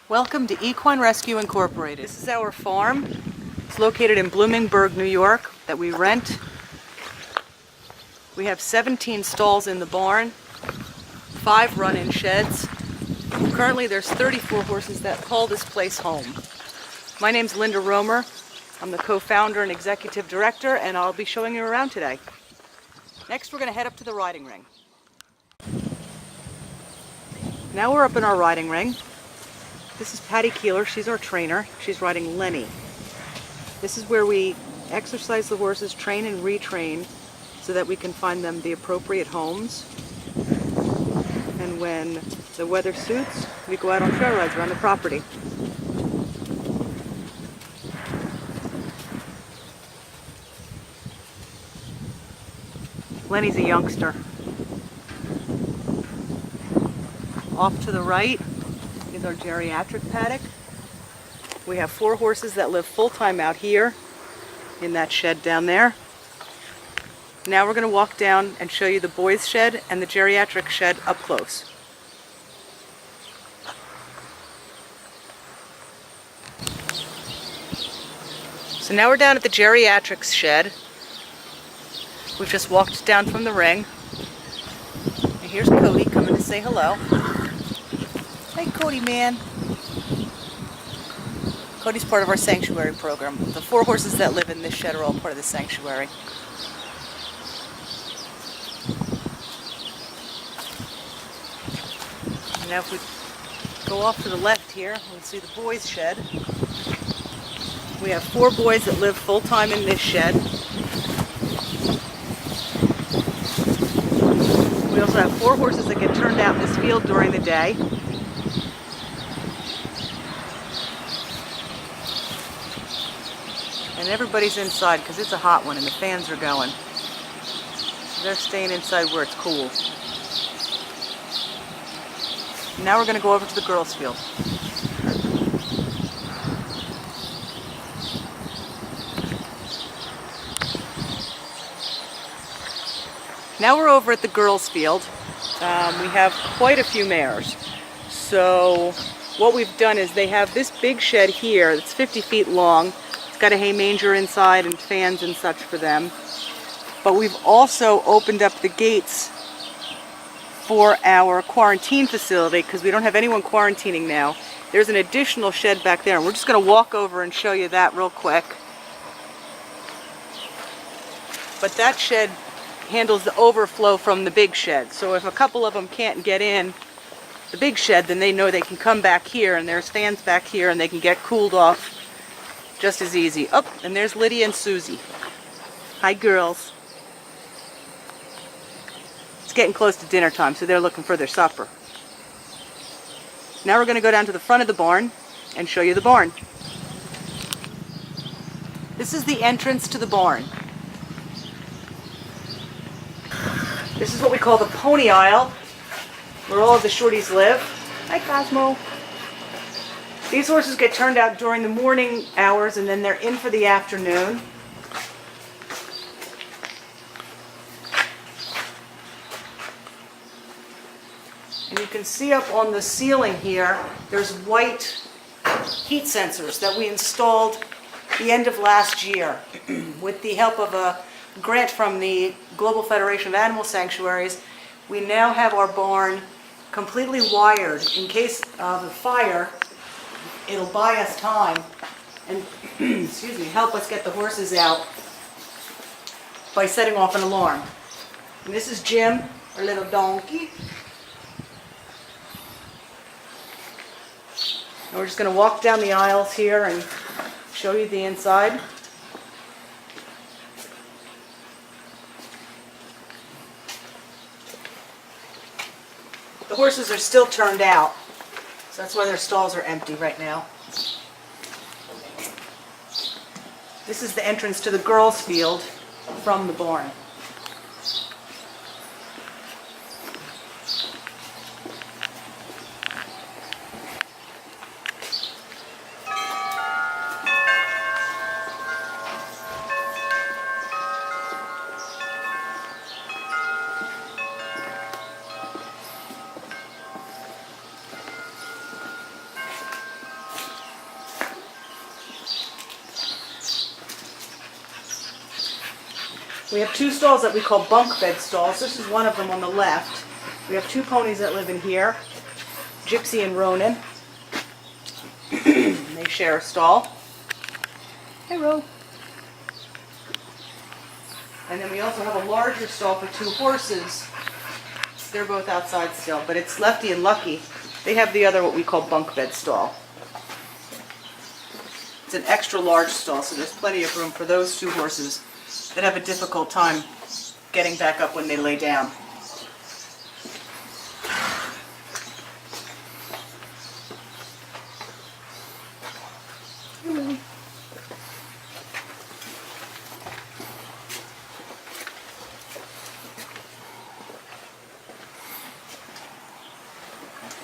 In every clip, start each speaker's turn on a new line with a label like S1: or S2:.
S1: Welcome to Equine Rescue Incorporated. This is our farm. It's located in Bloomingburg, New York, that we rent. We have 17 stalls in the barn, 5 run-in sheds. Currently there's 34 horses that call this place home. My name's Linda Romer. I'm the co-founder and executive director, and I'll be showing you around today. Next we're going to head up to the riding ring. Now we're up in our riding ring. This is Patty Keeler. She's our trainer. She's riding Lenny. This is where we exercise the horses, train and retrain, so that we can find them the appropriate homes. And when the weather suits, we go out on trail rides around the property. Lenny's a youngster. Off to the right is our geriatric paddock. We have 4 horses that live full-time out here in that shed down there. Now we're going to walk down and show you the boys' shed and the geriatric shed up close. So now we're down at the geriatrics shed. We've just walked down from the ring. And here's Cody coming to say hello. Hey Cody, man. Cody's part of our sanctuary program. The 4 horses that live in this shed are all part of the sanctuary. And now if we go off to the left here, we'll see the boys' shed. We have 4 boys that live full-time in this shed. We also have 4 horses that get turned out in this field during the day. And everybody's inside because it's a hot one and the fans are going. So they're staying inside where it's cool. Now we're going to go over to the girls' field. Now we're over at the girls' field. We have quite a few mares. So what we've done is they have this big shed here that's 50 feet long. It's got a hay manger inside and fans and such for them. But we've also opened up the gates for our quarantine facility because we don't have anyone quarantining now. There's an additional shed back there, and we're just going to walk over and show you that real quick. But that shed handles the overflow from the big shed. So if a couple of them can't get in the big shed, then they know they can come back here, and there's fans back here, and they can get cooled off just as easy. Oh, and there's Lydia and Susie. Hi, girls. It's getting close to dinner time, so they're looking for their supper. Now we're going to go down to the front of the barn and show you the barn. This is the entrance to the barn. This is what we call the pony aisle, where all of the shorties live. Hi, Cosmo. These horses get turned out during the morning hours, and then they're in for the afternoon. And you can see up on the ceiling here, there's white heat sensors that we installed the end of last year with the help of a grant from the Global Federation of Animal Sanctuaries. We now have our barn completely wired. In case of a fire, it'll buy us time and excuse me, help us get the horses out by setting off an alarm. And this is Jim, our little donkey. And we're just going to walk down the aisles here and show you the inside. The horses are still turned out, so that's why their stalls are empty right now. This is the entrance to the girls' field from the barn. We have 2 stalls that we call bunk bed stalls. This is one of them on the left. We have 2 ponies that live in here, Gypsy and Ronan. They share a stall. Hey, Ro. And then we also have a larger stall for 2 horses. They're both outside still, but it's Lefty and Lucky. They have the other, what we call bunk bed stall. It's an extra large stall, so there's plenty of room for those 2 horses that have a difficult time getting back up when they lay down.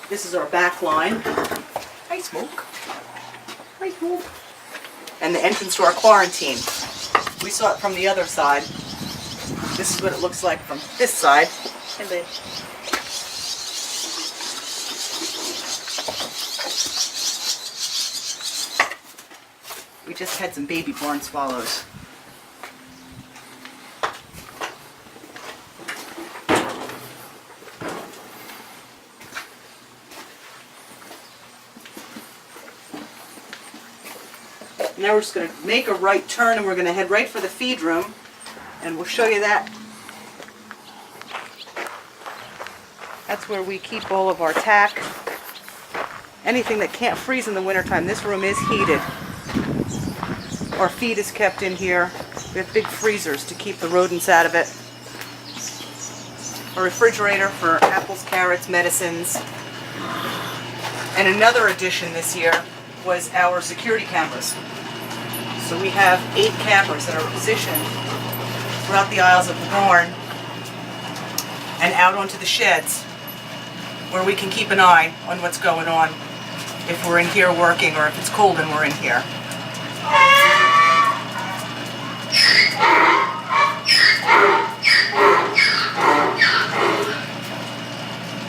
S1: This is our back line. Hi, Smoke. Hi, Smoke. And the entrance to our quarantine. We saw it from the other side. This is what it looks like from this side. Hello. We just had some baby barn swallows. Now we're just going to make a right turn and we're going to head right for the feed room, and we'll show you that. That's where we keep all of our tack. Anything that can't freeze in the wintertime. This room is heated. Our feed is kept in here. We have big freezers to keep the rodents out of it. A refrigerator for apples, carrots, medicines. And another addition this year was our security cameras. So we have 8 cameras that are positioned throughout the aisles of the barn and out onto the sheds where we can keep an eye on what's going on if we're in here working or if it's cold and we're in here.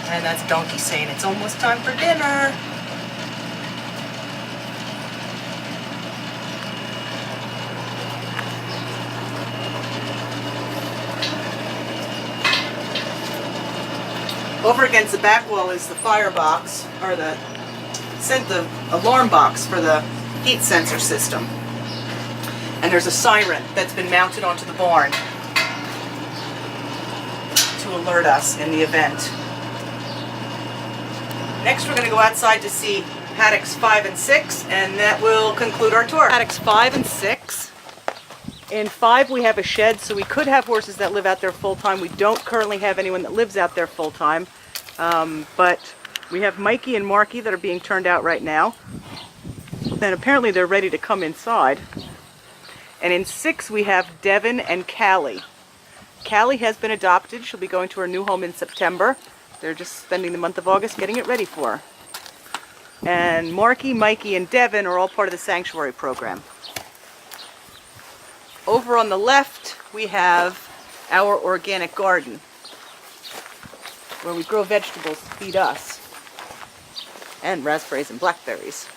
S1: And that's Donkey saying it's almost time for dinner. Over against the back wall is the fire box, or the alarm box for the heat sensor system. And there's a siren that's been mounted onto the barn to alert us in the event. Next we're going to go outside to see paddocks 5 and 6, and that will conclude our tour. Paddocks 5 and 6. In 5 we have a shed, so we could have horses that live out there full-time. We don't currently have anyone that lives out there full-time, but we have Mikey and Marky that are being turned out right now. And apparently they're ready to come inside. And in 6 we have Devin and Callie. Callie has been adopted. She'll be going to her new home in September. They're just spending the month of August getting it ready for her. And Marky, Mikey, and Devin are all part of the sanctuary program. Over on the left, we have our organic garden, where we grow vegetables to feed us, and raspberries and blackberries.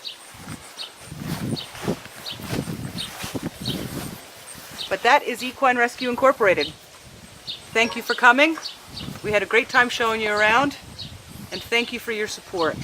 S1: But that is Equine Rescue Incorporated. Thank you for coming. We had a great time showing you around, and thank you for your support.